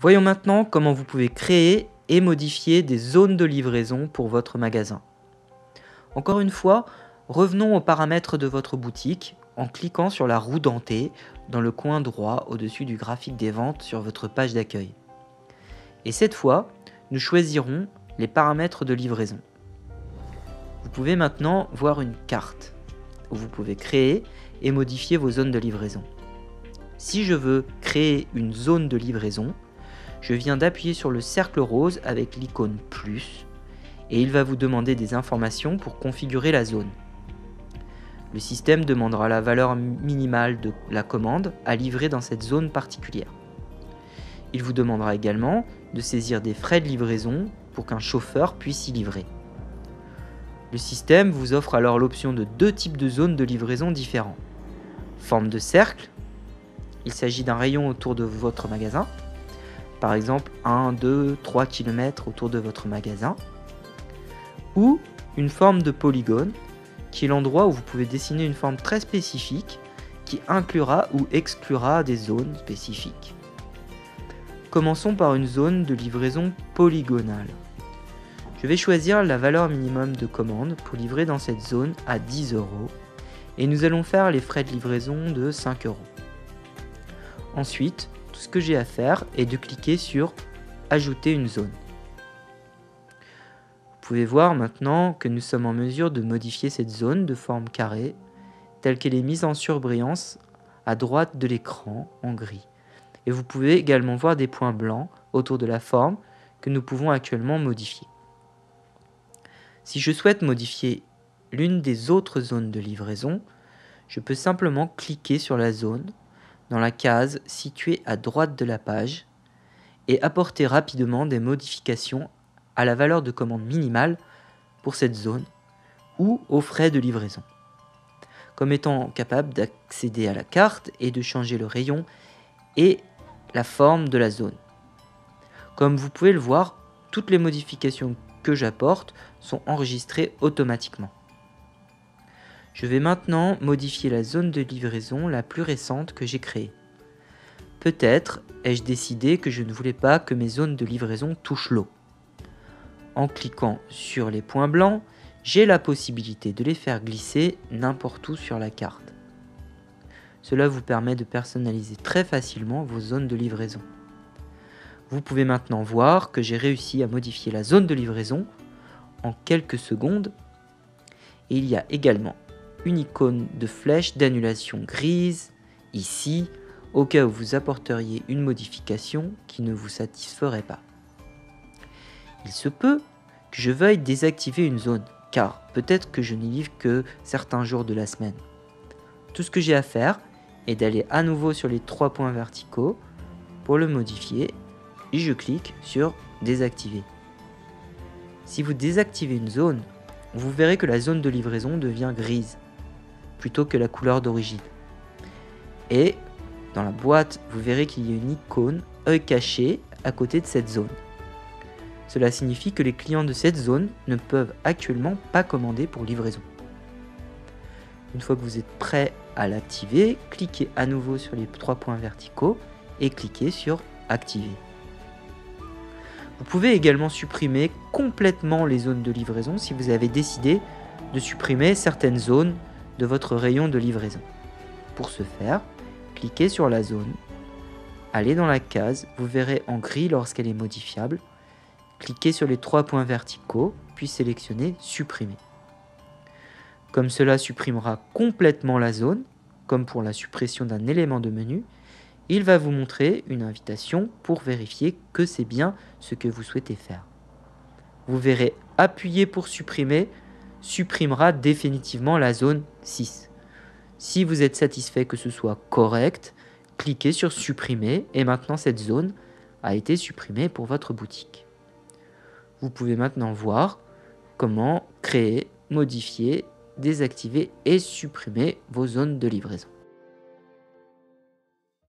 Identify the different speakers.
Speaker 1: Voyons maintenant comment vous pouvez créer et modifier des zones de livraison pour votre magasin. Encore une fois, revenons aux paramètres de votre boutique en cliquant sur la roue dentée dans le coin droit au-dessus du graphique des ventes sur votre page d'accueil. Et cette fois, nous choisirons les paramètres de livraison. Vous pouvez maintenant voir une carte où vous pouvez créer et modifier vos zones de livraison. Si je veux créer une zone de livraison, je viens d'appuyer sur le cercle rose avec l'icône plus et il va vous demander des informations pour configurer la zone. Le système demandera la valeur minimale de la commande à livrer dans cette zone particulière. Il vous demandera également de saisir des frais de livraison pour qu'un chauffeur puisse y livrer. Le système vous offre alors l'option de deux types de zones de livraison différents. Forme de cercle, il s'agit d'un rayon autour de votre magasin, par exemple 1, 2, 3 km autour de votre magasin, ou une forme de polygone, qui est l'endroit où vous pouvez dessiner une forme très spécifique qui inclura ou exclura des zones spécifiques. Commençons par une zone de livraison polygonale. Je vais choisir la valeur minimum de commande pour livrer dans cette zone à 10 € et nous allons faire les frais de livraison de 5 €. Ensuite, tout ce que j'ai à faire est de cliquer sur Ajouter une zone. Vous pouvez voir maintenant que nous sommes en mesure de modifier cette zone de forme carrée telle qu'elle est mise en surbrillance à droite de l'écran en gris. Et vous pouvez également voir des points blancs autour de la forme que nous pouvons actuellement modifier. Si je souhaite modifier l'une des autres zones de livraison, je peux simplement cliquer sur la zone dans la case située à droite de la page et apporter rapidement des modifications à la valeur de commande minimale pour cette zone ou aux frais de livraison, comme étant capable d'accéder à la carte et de changer le rayon et la forme de la zone. Comme vous pouvez le voir, toutes les modifications que j'apporte sont enregistrées automatiquement. Je vais maintenant modifier la zone de livraison la plus récente que j'ai créée. Peut-être ai-je décidé que je ne voulais pas que mes zones de livraison touchent l'eau. En cliquant sur les points blancs, j'ai la possibilité de les faire glisser n'importe où sur la carte. Cela vous permet de personnaliser très facilement vos zones de livraison. Vous pouvez maintenant voir que j'ai réussi à modifier la zone de livraison en quelques secondes. Et il y a également une icône de flèche d'annulation grise ici, au cas où vous apporteriez une modification qui ne vous satisferait pas. Il se peut que je veuille désactiver une zone, car peut-être que je n'y livre que certains jours de la semaine. Tout ce que j'ai à faire est d'aller à nouveau sur les 3 points verticaux pour le modifier et je clique sur désactiver. Si vous désactivez une zone, vous verrez que la zone de livraison devient grise plutôt que la couleur d'origine. Et dans la boîte, vous verrez qu'il y a une icône œil caché à côté de cette zone. Cela signifie que les clients de cette zone ne peuvent actuellement pas commander pour livraison. Une fois que vous êtes prêt à l'activer, cliquez à nouveau sur les 3 points verticaux et cliquez sur activer. Vous pouvez également supprimer complètement les zones de livraison si vous avez décidé de supprimer certaines zones de votre rayon de livraison. Pour ce faire, cliquez sur la zone, allez dans la case, vous verrez en gris lorsqu'elle est modifiable, cliquez sur les 3 points verticaux, puis sélectionnez supprimer. Comme cela supprimera complètement la zone, comme pour la suppression d'un élément de menu, il va vous montrer une invitation pour vérifier que c'est bien ce que vous souhaitez faire. Vous verrez appuyer pour supprimer supprimera définitivement la zone 6. Si vous êtes satisfait que ce soit correct, cliquez sur supprimer et maintenant cette zone a été supprimée pour votre boutique. Vous pouvez maintenant voir comment créer, modifier, désactiver et supprimer vos zones de livraison.